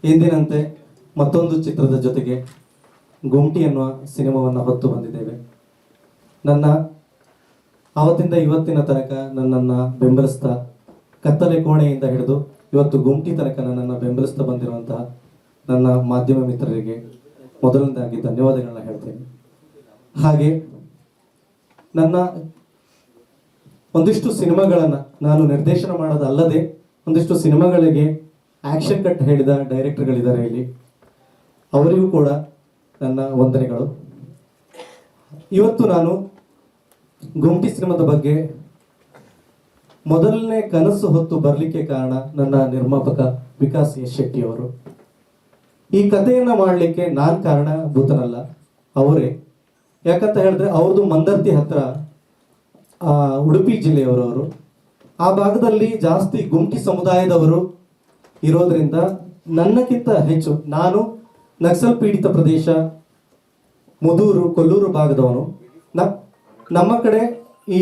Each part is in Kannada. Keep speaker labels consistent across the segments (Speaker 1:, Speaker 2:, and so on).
Speaker 1: ಎಂದಿನಂತೆ ಮತ್ತೊಂದು ಚಿತ್ರದ ಜೊತೆಗೆ ಗುಮ್ಟಿ ಎನ್ನುವ ಸಿನಿಮಾವನ್ನು ಹೊತ್ತು ಬಂದಿದ್ದೇವೆ. ನನ್ನ ಆವತ್ತಿಂದ ಇವತ್ತಿನ ತನಕ ನನ್ನನ್ನು ಬೆಂಬಲಿಸ್ತಾ, ಕತ್ತಲೆ ಕೋಣೆಯಿಂದ ಹಿಡಿದು ಇವತ್ತು ಗುಮ್ಟಿ ತನಕ ನನ್ನನ್ನು ಬೆಂಬಲಿಸ್ತಾ ಬಂದಿರುವಂತಹ ನನ್ನ ಮಾಧ್ಯಮ ಮಿತ್ರರಿಗೆ ಮೊದಲನೇದಾಗಿ ಧನ್ಯವಾದಗಳನ್ನ ಹೇಳ್ತೇನೆ. ಹಾಗೆ ನನ್ನ ಒಂದಿಷ್ಟು ಸಿನಿಮಾಗಳನ್ನು ನಾನು ನಿರ್ದೇಶನ ಮಾಡೋದಲ್ಲದೆ ಒಂದಿಷ್ಟು ಸಿನಿಮಾಗಳಿಗೆ ಆಕ್ಷನ್ ಕಟ್ ಹೇಳಿದ ಡೈರೆಕ್ಟರ್ಗಳಿದ್ದಾರೆ ಇಲ್ಲಿ, ಅವರಿಗೂ ಕೂಡ ನನ್ನ ವಂದನೆಗಳು. ಇವತ್ತು ನಾನು ಗುಮ್ಟಿ ಸಿನಿಮಾದ ಬಗ್ಗೆ ಮೊದಲನೇ ಕನಸು ಹೊತ್ತು ಬರಲಿಕ್ಕೆ ಕಾರಣ ನನ್ನ ನಿರ್ಮಾಪಕ ವಿಕಾಸ್ ಎಸ್ ಶೆಟ್ಟಿ ಅವರು. ಈ ಕಥೆಯನ್ನು ಮಾಡಲಿಕ್ಕೆ ನಾನು ಕಾರಣಭೂತನಲ್ಲ, ಅವರೇ. ಯಾಕಂತ ಹೇಳಿದ್ರೆ ಅವ್ರದ್ದು ಮಂದರ್ತಿ ಹತ್ರ ಉಡುಪಿ ಜಿಲ್ಲೆಯವರವರು. ಆ ಭಾಗದಲ್ಲಿ ಜಾಸ್ತಿ ಗುಮ್ಟಿ ಸಮುದಾಯದವರು ಇರೋದ್ರಿಂದ ನನ್ನಕ್ಕಿಂತ ಹೆಚ್ಚು ನಾನು ನಕ್ಸಲ್ ಪೀಡಿತ ಪ್ರದೇಶ ಮುದೂರು ಕೊಲ್ಲೂರು ಭಾಗದವನು. ನಮ್ಮ ಕಡೆ ಈ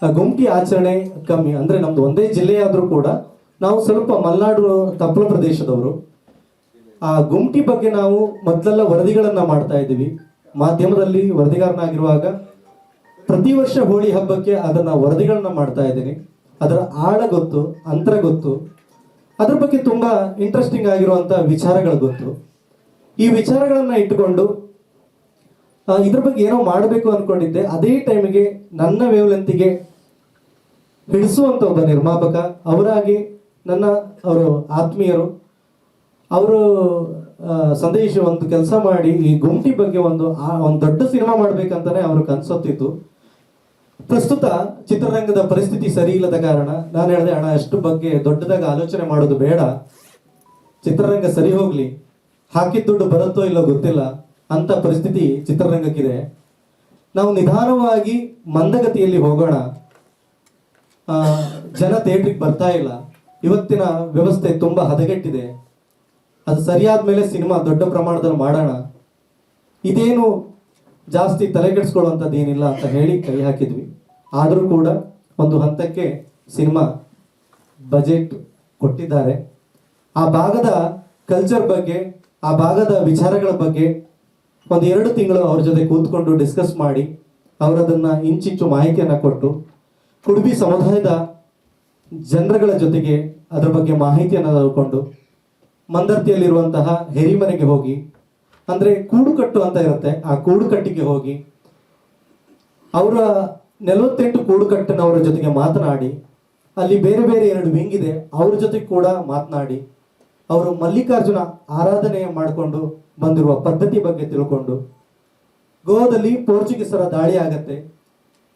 Speaker 1: ಗುಮ್ಟಿ ಆಚರಣೆ ಕಮ್ಮಿ. ಅಂದರೆ ನಮ್ದು ಒಂದೇ ಜಿಲ್ಲೆಯಾದರೂ ಕೂಡ ನಾವು ಸ್ವಲ್ಪ ಮಲೆನಾಡು ತಪ್ಪಲ ಪ್ರದೇಶದವರು. ಆ ಗುಮ್ಟಿ ಬಗ್ಗೆ ನಾವು ಮೊದಲೆಲ್ಲ ವರದಿಗಳನ್ನು ಮಾಡ್ತಾ ಇದ್ದೀವಿ. ಮಾಧ್ಯಮದಲ್ಲಿ ವರದಿಗಾರನಾಗಿರುವಾಗ ಪ್ರತಿ ವರ್ಷ ಹೋಳಿ ಹಬ್ಬಕ್ಕೆ ಅದನ್ನು ವರದಿಗಳನ್ನ ಮಾಡ್ತಾ ಇದ್ದೀನಿ. ಅದರ ಆಳ ಗೊತ್ತು, ಅಂತರ ಗೊತ್ತು, ಅದ್ರ ಬಗ್ಗೆ ತುಂಬ ಇಂಟ್ರೆಸ್ಟಿಂಗ್ ಆಗಿರುವಂಥ ವಿಚಾರಗಳು ಗೊತ್ತು. ಈ ವಿಚಾರಗಳನ್ನು ಇಟ್ಟುಕೊಂಡು ಇದ್ರ ಬಗ್ಗೆ ಏನೋ ಮಾಡಬೇಕು ಅಂದ್ಕೊಂಡಿದ್ದೆ. ಅದೇ ಟೈಮಿಗೆ ನನ್ನ ವೇವ್ಲೆಂತಿಗೆ ಹಿಡಿಸುವಂಥ ಒಬ್ಬ ನಿರ್ಮಾಪಕ ಅವರಾಗಿ ಅವರು ಆತ್ಮೀಯರು, ಅವರು ಸಂದೇಶ ಒಂದು ಕೆಲಸ ಮಾಡಿ ಈ ಗುಮ್ಟಿ ಬಗ್ಗೆ ಒಂದು ದೊಡ್ಡ ಸಿನಿಮಾ ಮಾಡ್ಬೇಕಂತಾನೆ ಅವರು ಕನ್ಸೊತ್ತಿತ್ತು. ಪ್ರಸ್ತುತ ಚಿತ್ರರಂಗದ ಪರಿಸ್ಥಿತಿ ಸರಿ ಇಲ್ಲದ ಕಾರಣ ನಾನು ಹೇಳಿದೆ, ಅಣ್ಣ ಅಷ್ಟು ಬಗ್ಗೆ ದೊಡ್ಡದಾಗಿ ಆಲೋಚನೆ ಮಾಡೋದು ಬೇಡ, ಚಿತ್ರರಂಗ ಸರಿ ಹೋಗ್ಲಿ, ಹಾಕಿದ ದುಡ್ಡು ಬರುತ್ತೋ ಇಲ್ಲೋ ಗೊತ್ತಿಲ್ಲ ಅಂತ ಪರಿಸ್ಥಿತಿ ಚಿತ್ರರಂಗಕ್ಕಿದೆ. ನಾವು ನಿಧಾನವಾಗಿ ಮಂದಗತಿಯಲ್ಲಿ ಹೋಗೋಣ. ಜನ ಥಿಯೇಟ್ರಿಗೆ ಬರ್ತಾ ಇಲ್ಲ, ಇವತ್ತಿನ ವ್ಯವಸ್ಥೆ ತುಂಬಾ ಹದಗೆಟ್ಟಿದೆ, ಅದು ಸರಿಯಾದ ಮೇಲೆ ಸಿನಿಮಾ ದೊಡ್ಡ ಪ್ರಮಾಣದಲ್ಲಿ ಮಾಡೋಣ, ಇದೇನು ಜಾಸ್ತಿ ತಲೆಗೆಡಿಸ್ಕೊಳ್ಳುವಂಥದ್ದು ಏನಿಲ್ಲ ಅಂತ ಹೇಳಿ ಕೈ ಹಾಕಿದ್ವಿ. ಆದರೂ ಕೂಡ ಒಂದು ಹಂತಕ್ಕೆ ಸಿನಿಮಾ ಬಜೆಟ್ ಕೊಟ್ಟಿದ್ದಾರೆ. ಆ ಭಾಗದ ಕಲ್ಚರ್ ಬಗ್ಗೆ, ಆ ಭಾಗದ ವಿಚಾರಗಳ ಬಗ್ಗೆ ಒಂದು 2 ತಿಂಗಳು ಅವ್ರ ಜೊತೆ ಕೂತ್ಕೊಂಡು ಡಿಸ್ಕಸ್ ಮಾಡಿ ಅವರದನ್ನ ಇಂಚಿಂಚು ಮಾಹಿತಿಯನ್ನು ಕೊಟ್ಟು, ಕುಡುಬಿ ಸಮುದಾಯದ ಜನರುಗಳ ಜೊತೆಗೆ ಅದರ ಬಗ್ಗೆ ಮಾಹಿತಿಯನ್ನು ತಗೊಂಡು ಮಂದರ್ತಿಯಲ್ಲಿರುವಂತಹ ಹೆರಿಮನೆಗೆ ಹೋಗಿ, ಅಂದರೆ ಕೂಡುಕಟ್ಟು ಅಂತ ಇರುತ್ತೆ, ಆ ಕೂಡುಕಟ್ಟಿಗೆ ಹೋಗಿ ಅವರ 48 ಕೂಡುಕಟ್ಟಿನವರ ಜೊತೆಗೆ ಮಾತನಾಡಿ, ಅಲ್ಲಿ ಬೇರೆ ಬೇರೆ 2 ವಿಂಗ್ ಇದೆ, ಅವ್ರ ಜೊತೆಗೆ ಕೂಡ ಮಾತನಾಡಿ, ಅವರು ಮಲ್ಲಿಕಾರ್ಜುನ ಆರಾಧನೆ ಮಾಡಿಕೊಂಡು ಬಂದಿರುವ ಪದ್ಧತಿ ಬಗ್ಗೆ ತಿಳ್ಕೊಂಡು, ಗೋವಾದಲ್ಲಿ ಪೋರ್ಚುಗೀಸರ ದಾಳಿ ಆಗತ್ತೆ,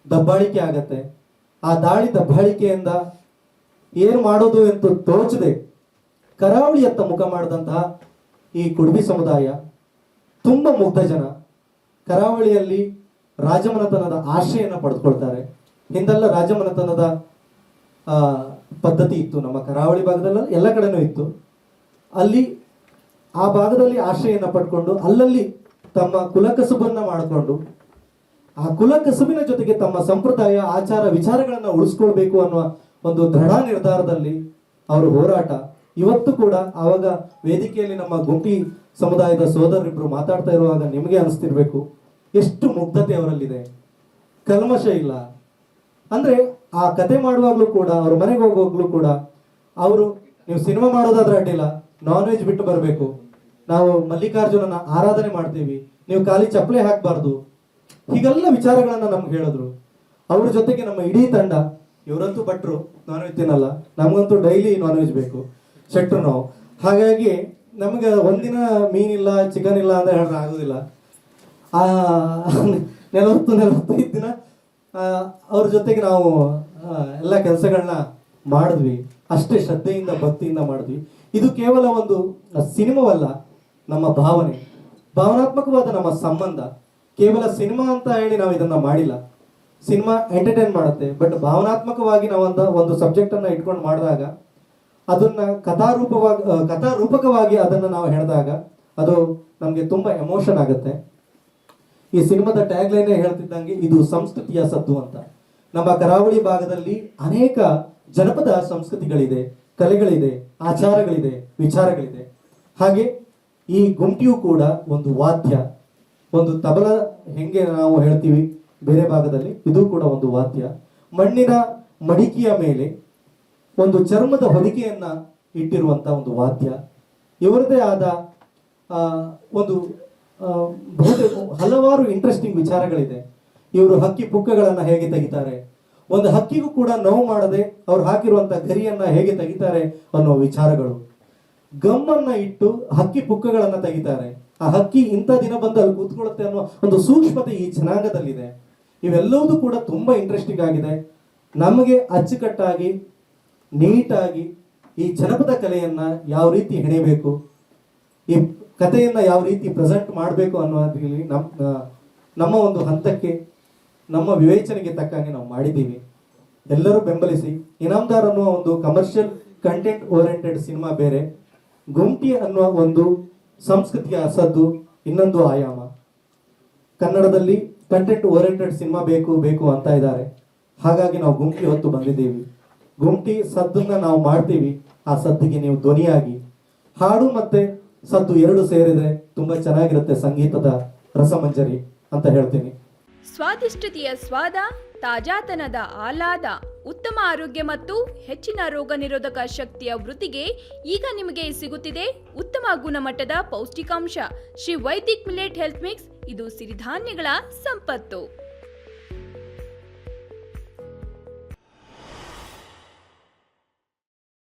Speaker 1: ದಬ್ಬಾಳಿಕೆ ಆಗತ್ತೆ, ಆ ದಾಳಿ ದಬ್ಬಾಳಿಕೆಯಿಂದ ಏನು ಮಾಡೋದು ಎಂದು ತೋಚದೆ ಕರಾವಳಿಯತ್ತ ಮುಖ ಮಾಡಿದಂತಹ ಈ ಕುಡುಬಿ ಸಮುದಾಯ ತುಂಬ ಮುಗ್ಧ ಜನ. ಕರಾವಳಿಯಲ್ಲಿ ರಾಜಮನೆತನದ ಆಶ್ರಯನ ಪಡೆದುಕೊಳ್ತಾರೆ. ಹಿಂದೆಲ್ಲ ರಾಜಮನೆತನದ ಪದ್ಧತಿ ಇತ್ತು, ನಮ್ಮ ಕರಾವಳಿ ಭಾಗದಲ್ಲ ಎಲ್ಲ ಕಡೆನೂ ಇತ್ತು. ಅಲ್ಲಿ ಆ ಭಾಗದಲ್ಲಿ ಆಶ್ರಯನ ಪಡ್ಕೊಂಡು ಅಲ್ಲಲ್ಲಿ ತಮ್ಮ ಕುಲಕಸುಬನ್ನ ಮಾಡಿಕೊಂಡು ಆ ಕುಲಕಸುಬಿನ ಜೊತೆಗೆ ತಮ್ಮ ಸಂಪ್ರದಾಯ ಆಚಾರ ವಿಚಾರಗಳನ್ನು ಉಳಿಸ್ಕೊಳ್ಬೇಕು ಅನ್ನುವ ಒಂದು ದೃಢ ನಿರ್ಧಾರದಲ್ಲಿ ಅವರು ಹೋರಾಟ. ಇವತ್ತು ಕೂಡ ಆವಾಗ ವೇದಿಕೆಯಲ್ಲಿ ನಮ್ಮ ಗುಂಪಿ ಸಮುದಾಯದ ಸೋದರರಿಬ್ಬರು ಮಾತಾಡ್ತಾ ಇರುವಾಗ ನಿಮಗೆ ಅನಿಸ್ತಿರ್ಬೇಕು ಎಷ್ಟು ಮುಗ್ಧತೆ ಅವರಲ್ಲಿದೆ, ಕಲ್ಮಶ ಇಲ್ಲ. ಅಂದ್ರೆ ಆ ಕತೆ ಮಾಡುವಾಗ್ಲೂ ಕೂಡ, ಅವ್ರ ಮನೆಗೆ ಹೋಗುವಾಗ್ಲೂ ಕೂಡ ಅವರು, ನೀವು ಸಿನಿಮಾ ಮಾಡೋದಾದ್ರೆ ಅಡ್ಡಿಲ್ಲ, ನಾನ್ ವೆಜ್ ಬಿಟ್ಟು ಬರಬೇಕು, ನಾವು ಮಲ್ಲಿಕಾರ್ಜುನನ ಆರಾಧನೆ ಮಾಡ್ತೀವಿ, ನೀವು ಖಾಲಿ ಚಪ್ಪಲೆ ಹಾಕಬಾರ್ದು, ಹೀಗೆಲ್ಲ ವಿಚಾರಗಳನ್ನ ನಮ್ಗೆ ಹೇಳಿದ್ರು. ಅವ್ರ ಜೊತೆಗೆ ನಮ್ಮ ಇಡೀ ತಂಡ, ಇವರಂತೂ ಭಟ್ರು, ನಾನ್ ವೆಜ್ ತಿನ್ನಲ್ಲ, ನಮಗಂತೂ ಡೈಲಿ ನಾನ್ ವೆಜ್ ಬೇಕು, ಶೆಟ್ರು ನಾವು. ಹಾಗಾಗಿ ನಮಗೆ ಒಂದಿನ ಮೀನಿಲ್ಲ ಚಿಕನ್ ಇಲ್ಲ ಅಂತ ಹೇಳಿದ್ರೆ ಆಗೋದಿಲ್ಲ. 45 ದಿನ ಅವ್ರ ಜೊತೆಗೆ ನಾವು ಎಲ್ಲ ಕೆಲಸಗಳನ್ನ ಮಾಡಿದ್ವಿ. ಅಷ್ಟೇ ಶ್ರದ್ಧೆಯಿಂದ ಭಕ್ತಿಯಿಂದ ಮಾಡಿದ್ವಿ. ಇದು ಕೇವಲ ಒಂದು ಸಿನಿಮಾವಲ್ಲ, ನಮ್ಮ ಭಾವನೆ, ಭಾವನಾತ್ಮಕವಾದ ನಮ್ಮ ಸಂಬಂಧ. ಕೇವಲ ಸಿನಿಮಾ ಅಂತ ಹೇಳಿ ನಾವು ಇದನ್ನ ಮಾಡಿಲ್ಲ. ಸಿನಿಮಾ ಎಂಟರ್ಟೈನ್ ಮಾಡುತ್ತೆ, ಬಟ್ ಭಾವನಾತ್ಮಕವಾಗಿ ನಾವು ಒಂದು ಸಬ್ಜೆಕ್ಟನ್ನು ಇಟ್ಕೊಂಡು ಮಾಡಿದಾಗ, ಅದನ್ನ ಕಥಾರೂಪಕವಾಗಿ ಅದನ್ನು ನಾವು ಹೇಳಿದಾಗ ಅದು ನಮಗೆ ತುಂಬ ಎಮೋಷನ್ ಆಗುತ್ತೆ. ಈ ಸಿನಿಮಾದ ಟ್ಯಾಗ್ ಲೈನೇ ಹೇಳ್ತಿದ್ದಂಗೆ, ಇದು ಸಂಸ್ಕೃತಿಯ ಸದ್ದು ಅಂತ. ನಮ್ಮ ಕರಾವಳಿ ಭಾಗದಲ್ಲಿ ಅನೇಕ ಜನಪದ ಸಂಸ್ಕೃತಿಗಳಿದೆ, ಕಲೆಗಳಿದೆ, ಆಚಾರಗಳಿದೆ, ವಿಚಾರಗಳಿದೆ. ಹಾಗೆ ಈ ಗುಮ್ಟಿಯು ಕೂಡ ಒಂದು ವಾದ್ಯ, ಒಂದು ತಬಲ ಹೆಂಗೆ ನಾವು ಹೇಳ್ತೀವಿ ಬೇರೆ ಭಾಗದಲ್ಲಿ, ಇದು ಕೂಡ ಒಂದು ವಾದ್ಯ. ಮಣ್ಣಿನ ಮಡಿಕೆಯ ಮೇಲೆ ಒಂದು ಚರ್ಮದ ಹೊದಿಕೆಯನ್ನ ಇಟ್ಟಿರುವಂತ ಒಂದು ವಾದ್ಯ. ಇವರದೇ ಆದ ಒಂದು ಬಹುತೇಕ ಹಲವಾರು ಇಂಟ್ರೆಸ್ಟಿಂಗ್ ವಿಚಾರಗಳಿದೆ. ಇವರು ಹಕ್ಕಿ ಪುಕ್ಕಗಳನ್ನ ಹೇಗೆ ತೆಗಿತಾರೆ, ಒಂದು ಹಕ್ಕಿಗೂ ಕೂಡ ನೋವು ಮಾಡದೆ ಅವ್ರು ಹಾಕಿರುವಂತ ಗರಿಯನ್ನ ಹೇಗೆ ತೆಗಿತಾರೆ ಅನ್ನೋ ವಿಚಾರಗಳು. ಗಮ್ಮನ್ನ ಇಟ್ಟು ಹಕ್ಕಿ ಪುಕ್ಕಗಳನ್ನ ತೆಗಿತಾರೆ. ಆ ಹಕ್ಕಿ ಇಂಥ ದಿನ ಬಂದು ಅಲ್ಲಿ ಕೂತ್ಕೊಳ್ಳುತ್ತೆ ಅನ್ನೋ ಒಂದು ಸೂಕ್ಷ್ಮತೆ ಈ ಜನಾಂಗದಲ್ಲಿದೆ. ಇವೆಲ್ಲವೂ ಕೂಡ ತುಂಬಾ ಇಂಟ್ರೆಸ್ಟಿಂಗ್ ಆಗಿದೆ. ನಮಗೆ ಅಚ್ಚುಕಟ್ಟಾಗಿ ನೀಟಾಗಿ ಈ ಜನಪದ ಕಲೆಯನ್ನ ಯಾವ ರೀತಿ ಹೆಣೆಯಬೇಕು, ಈ ಕಥೆಯನ್ನ ಯಾವ ರೀತಿ ಪ್ರೆಸೆಂಟ್ ಮಾಡಬೇಕು ಅನ್ನೋದ್ರಲ್ಲಿ ನಮ್ಮ ಒಂದು ಹಂತಕ್ಕೆ, ನಮ್ಮ ವಿವೇಚನೆಗೆ ತಕ್ಕಂಗೆ ನಾವು ಮಾಡಿದ್ದೀವಿ. ಎಲ್ಲರೂ ಬೆಂಬಲಿಸಿ. ಇನಾಮ್ದಾರ್ ಅನ್ನುವ ಒಂದು ಕಮರ್ಷಿಯಲ್ ಕಂಟೆಂಟ್ ಓರಿಯೆಂಟೆಡ್ ಸಿನಿಮಾ ಬೇರೆ, ಗುಮ್ಟಿ ಅನ್ನುವ ಒಂದು ಸಂಸ್ಕೃತಿಯ ಸದ್ದು ಇನ್ನೊಂದು ಆಯಾಮ. ಕನ್ನಡದಲ್ಲಿ ಕಂಟೆಂಟ್ ಓರಿಯೆಂಟೆಡ್ ಸಿನಿಮಾ ಬೇಕು ಅಂತ ಇದ್ದಾರೆ. ಹಾಗಾಗಿ ನಾವು ಗುಮ್ಟಿ ಹೊತ್ತು ಬಂದಿದ್ದೀವಿ. ಗುಮ್ಟಿ ಸದ್ದನ್ನ ನಾವು ಮಾಡ್ತೀವಿ. ಆ ಸದ್ದಿಗೆ ನೀವು ಧ್ವನಿಯಾಗಿ, ಹಾಡು ಮತ್ತೆ ಸದ್ದು ಎರಡು ಸೇರಿದ್ರೆ ತುಂಬಾ ಚೆನ್ನಾಗಿರುತ್ತೆ ಸಂಗೀತದ ರಸಮಂಜರಿ ಅಂತ ಹೇಳ್ತೀನಿ.
Speaker 2: ಸ್ವಾದಿಷ್ಟತೆಯ ಸ್ವಾದ, ತಾಜಾತನದ ಆಹ್ಲಾದ, ಉತ್ತಮ ಆರೋಗ್ಯ ಮತ್ತು ಹೆಚ್ಚಿನ ರೋಗ ನಿರೋಧಕ ಶಕ್ತಿಯ ವೃದ್ಧಿಗೆ ಈಗ ನಿಮಗೆ ಸಿಗುತ್ತಿದೆ ಉತ್ತಮ ಗುಣಮಟ್ಟದ ಪೌಷ್ಟಿಕಾಂಶ. Shri Vaidik millet health mix, ಇದು ಸಿರಿಧಾನ್ಯಗಳ ಸಂಪತ್ತು.